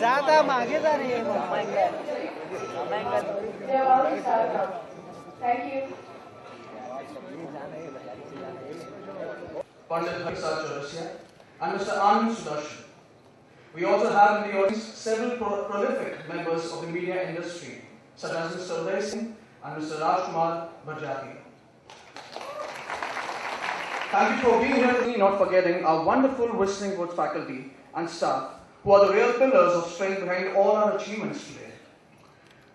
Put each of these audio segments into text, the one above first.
ज़्यादा मागे जा रही है Thank you. Pandit Harsha and Mr. Anand Sudarshan. We also have in the audience several prolific members of the media industry, such as Mr. Uday Singh and Mr. Rajkumar Bajati. Thank you for being here today, not forgetting our wonderful Whistling Woods faculty and staff, who are the real pillars of strength behind all our achievements today.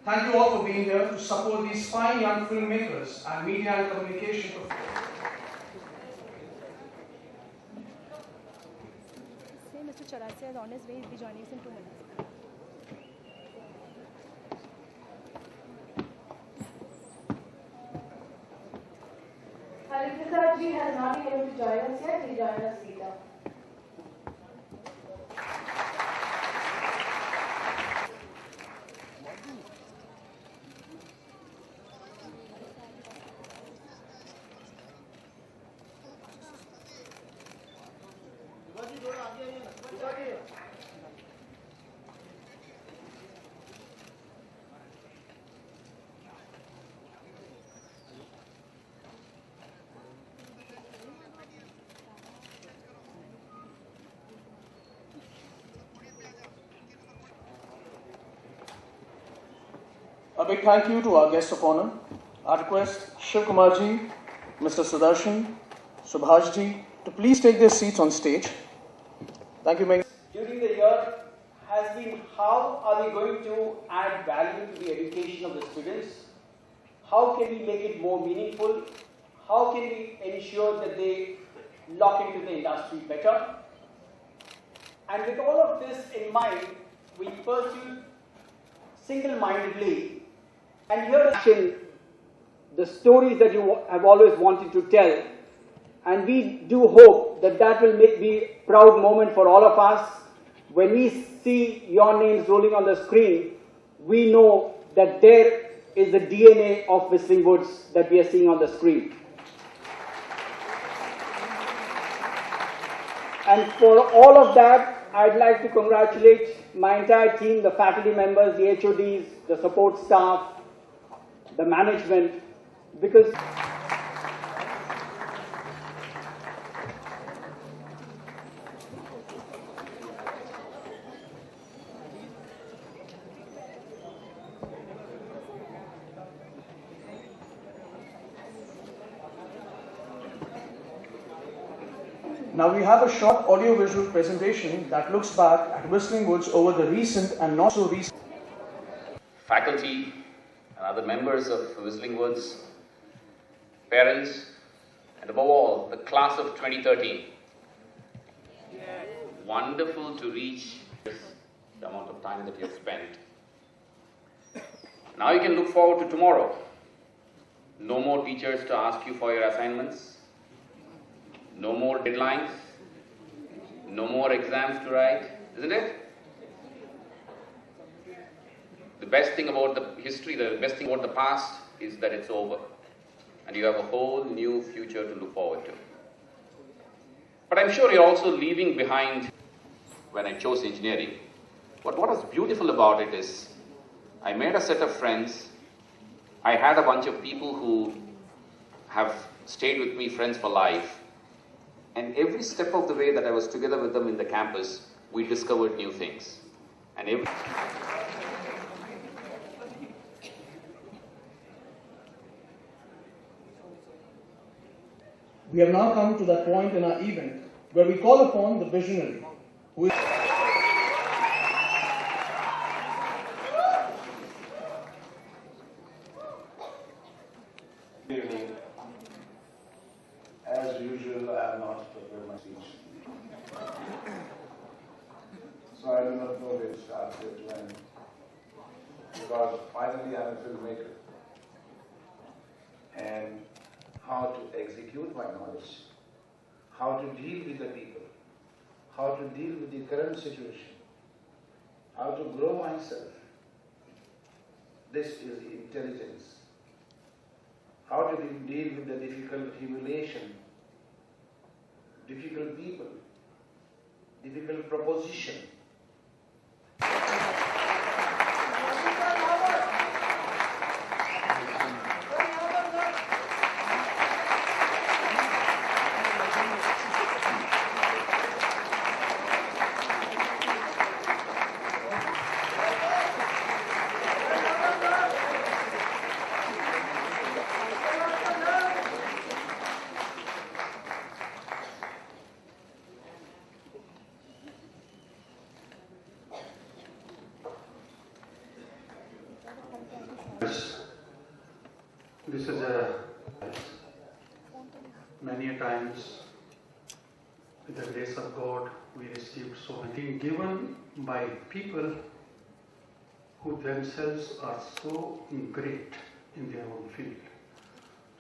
Thank you all for being here to support these fine young filmmakers and media and communication professionals. Mr. Chaurasia is on his way. He'll be joining us in 2 minutes. Amitabh Bachchan has not been able to join us yet. He'll join us later. A big thank you to our guests of honor. I request Shiv Kumarji, Mr. Sudarshan, Subhashji to please take their seats on stage. Thank you, During the year has been how are we going to add value to the education of the students? How can we make it more meaningful? How can we ensure that they lock into the industry better? And with all of this in mind, we pursued single-mindedly. And here is the stories that you have always wanted to tell. And we do hope that that will be a proud moment for all of us. When we see your names rolling on the screen, we know that there is the DNA of Whistling Woods that we are seeing on the screen. And for all of that, I'd like to congratulate my entire team, the faculty members, the HODs, the support staff, the management, because now we have a short audio-visual presentation that looks back at Whistling Woods over the recent and not so recent. Faculty and other members of Whistling Woods, parents, and above all, the class of 2013. Wonderful to reach the amount of time that you have spent. Now you can look forward to tomorrow. No more teachers to ask you for your assignments. No more deadlines. No more exams to write, isn't it? The best thing about the history, the best thing about the past is that it's over. And you have a whole new future to look forward to. But I'm sure you're also leaving behind when I chose engineering. But what was beautiful about it is I made a set of friends. I had a bunch of people who have stayed with me, friends for life. And every step of the way that I was together with them in the campus, we discovered new things. And We have now come to that point in our event where we call upon the visionary, who is Good evening. As usual, I have not prepared my speech. So I do not know where to start, where to end. Because finally I am a filmmaker. And how to execute my knowledge, how to deal with the people, how to deal with the current situation, how to grow myself. This is intelligence. How to deal with the difficult humiliation, difficult people, difficult proposition. many times, with the grace of God, we received so many given by people who themselves are so great in their own field.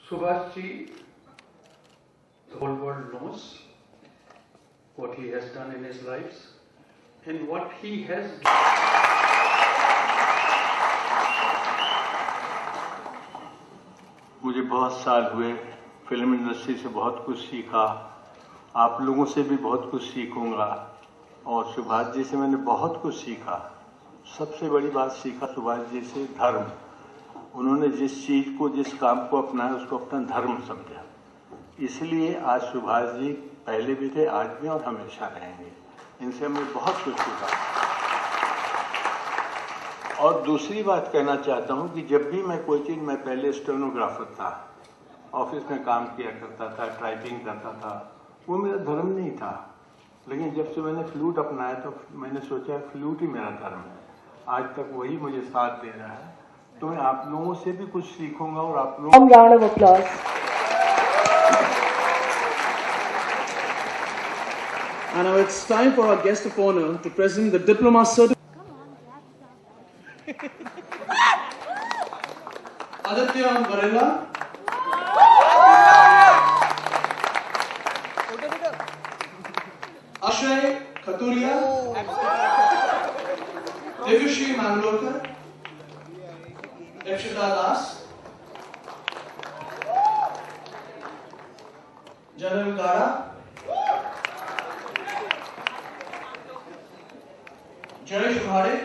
Subhash ji, the whole world knows what he has done in his life and what he has मुझे बहुत साल हुए, film industry से बहुत कुछ सीखा, आप लोगों से भी बहुत कुछ सीखूंगा और सुभाष जी से मैंने बहुत कुछ सीखा। सबसे बड़ी बात सीखा सुभाष जी से धर्म। उन्होंने जिस चीज़ को, जिस काम को अपनाया उसको अपना धर्म समझा। इसलिए आज सुभाष जी पहले भी थे, आज भी और हमेशा रहेंगे। इनसे हमने बहुत कुछ सीखा। और दूसरी बात कहना चाहता हूं कि जब भी मैं कोई चीज़, मैं पहले स्टेनोग्राफर था, ऑफिस में काम किया करता था, टाइपिंग करता था, वो मेरा धर्म नहीं था। लेकिन जब से मैंने फ्लूट अपनाया तो मैंने सोचा फ्लूट ही मेरा धर्म है। आज तक वही मुझे साथ दे रहा है। तो मैं आप लोगों से भी कुछ सीखूंगा और आप लोग Round of applause. And now it's time for our guest of honor to present the diploma certificate. Aditya Varela. Ashay Khaturia. Devyashri Mangalorkar. Ekshita Das. Janal Gara. Jay Shuhare.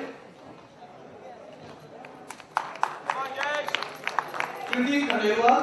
Kriti Khandelwal.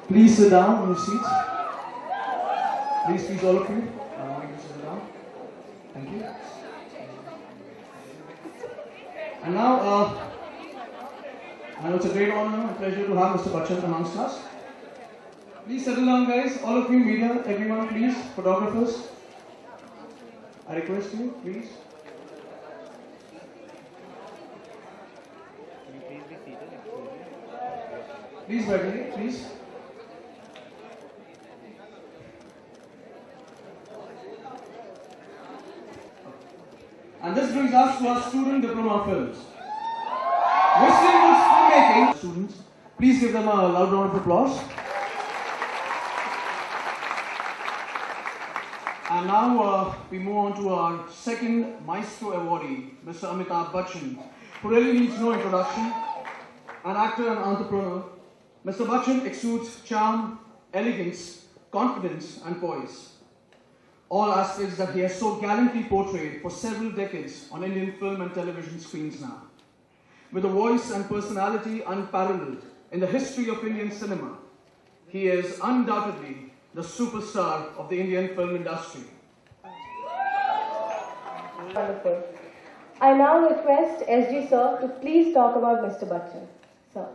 Please sit down in your seats. Please, all of you. I want you to sit down. Thank you. And now, I know it's a great honor and pleasure to have Mr. Bachchan amongst us. Please settle down, guys. All of you, media, everyone, please. Photographers. I request you, please. Please, Beverly, please. And this brings us to our student diploma films. Whistling Woods Filmmaking students, please give them a loud round of applause. And now we move on to our second Maestro awardee, Mr. Amitabh Bachchan, who really needs no introduction. An actor and entrepreneur, Mr. Bachchan exudes charm, elegance, confidence and poise. All aspects that he has so gallantly portrayed for several decades on Indian film and television screens now. With a voice and personality unparalleled in the history of Indian cinema, he is undoubtedly the superstar of the Indian film industry. Wonderful. I now request SG sir to please talk about Mr. Bachchan. Sir.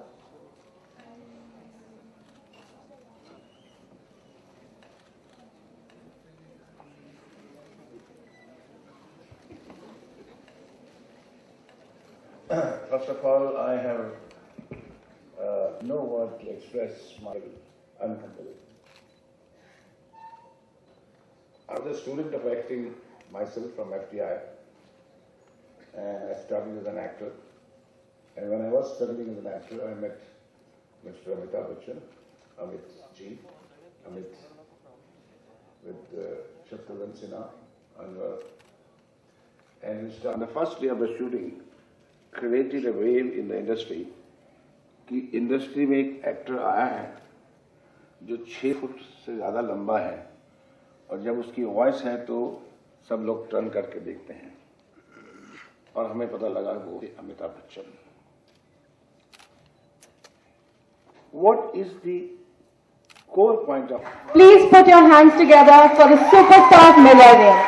First of all, I have no word to express my uncontrollable. I was a student of acting myself from FTI, and I studied as an actor. And when I was studying as an actor, I met Mr. Amitabh Bachchan, Amit ji, Amit with Shatrughan Sinha, and we started. On the first day of the shooting, created a wave in the industry कि industry में एक actor आया है जो 6 foot से ज़्यादा लंबा है और जब उसकी वॉइस है तो सब लोग टर्न करके देखते हैं और हमें पता लगा वो Amitabh Bachchan. What is the core point of Please put your hands together for the superstar millennium.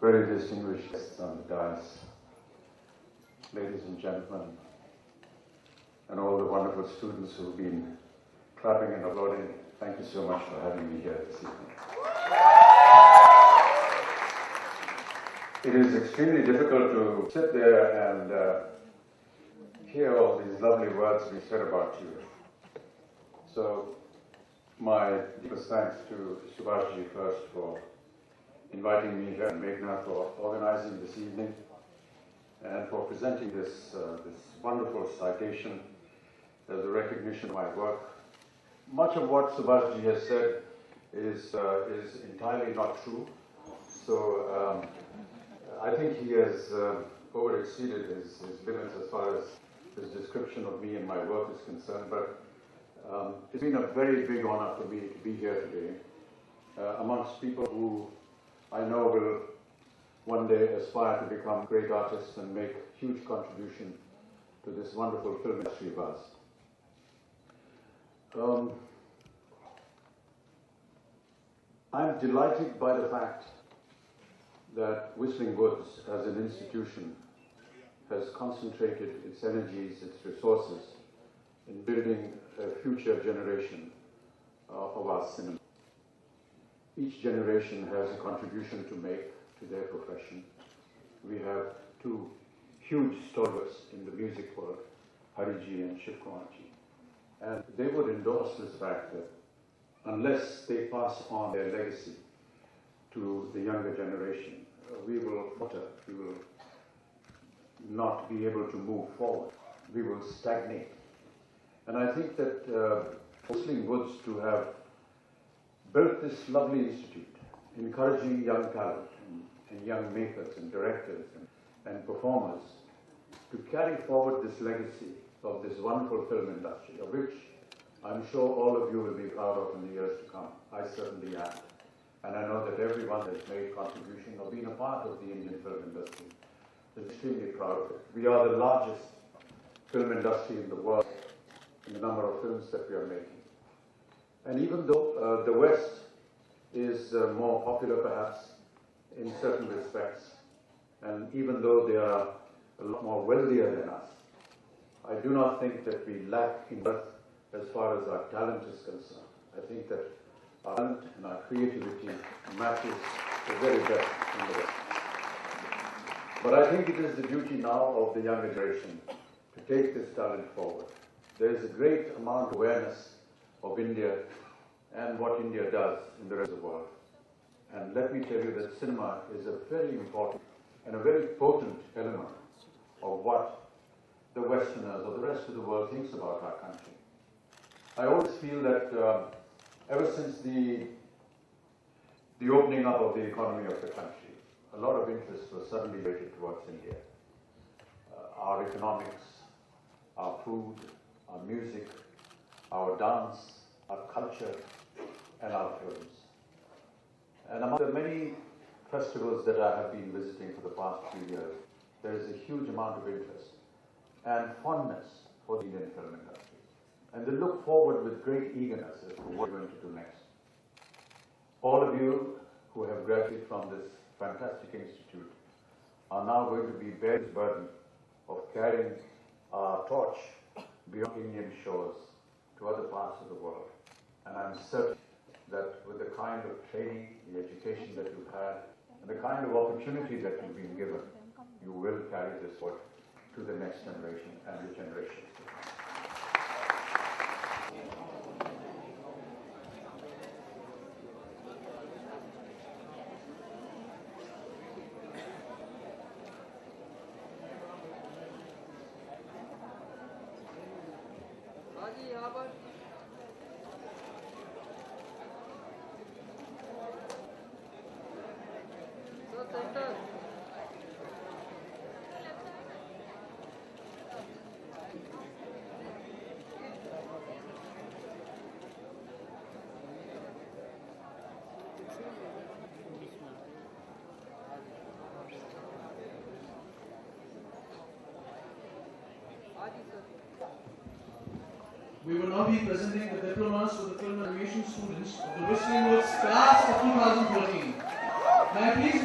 Very distinguished guests on the dais, ladies and gentlemen, and all the wonderful students who've been clapping and applauding, thank you so much for having me here this evening. It is extremely difficult to sit there and hear all these lovely words we said about you. So, my deepest thanks to Subhashji first for inviting me here, and Meghna for organizing this evening and for presenting this wonderful citation as a recognition of my work. Much of what Subhashji has said is entirely not true. So I think he has over-exceeded his limits as far as his description of me and my work is concerned. But it's been a very big honor for me to be here today amongst people who I know will one day aspire to become great artists and make huge contribution to this wonderful film industry of ours. I'm delighted by the fact that Whistling Woods as an institution has concentrated its energies, its resources in building a future generation of our cinema. Each generation has a contribution to make to their profession. We have two huge stalwarts in the music world, Hariji and Shiv Kumarji. And they would endorse this fact that unless they pass on their legacy to the younger generation, we will falter, we will not be able to move forward, we will stagnate. And I think that Whistling Woods to have built this lovely institute, encouraging young talent and young makers and directors and performers to carry forward this legacy of this wonderful film industry, of which I'm sure all of you will be proud of in the years to come. I certainly am. And I know that everyone has made contribution or been a part of the Indian film industry is extremely proud of it. We are the largest film industry in the world in the number of films that we are making. And even though the West is more popular perhaps in certain respects, and even though they are a lot more wealthier than us, I do not think that we lack in birth as far as our talent is concerned. I think that our talent and our creativity matches the very best in the West. But I think it is the duty now of the younger generation to take this talent forward. There is a great amount of awareness of India and what India does in the rest of the world. And let me tell you that cinema is a very important and a very potent element of what the Westerners or the rest of the world thinks about our country. I always feel that ever since the opening up of the economy of the country, a lot of interest was suddenly weighted towards India. Our economics, our food, our music, our dance, our culture, and our films. And among the many festivals that I have been visiting for the past few years, there is a huge amount of interest and fondness for the Indian film industry. And they look forward with great eagerness as to what we're going to do next. All of you who have graduated from this fantastic institute are now going to be bearing the burden of carrying our torch beyond Indian shores to other parts of the world. And I'm certain that with the kind of training, the education that you've had, and the kind of opportunity that you've been given, you will carry this work to the next generation and the generations to come. We will now be presenting the diplomas to the film animation students of the Whistling Woods class of 2014. May I please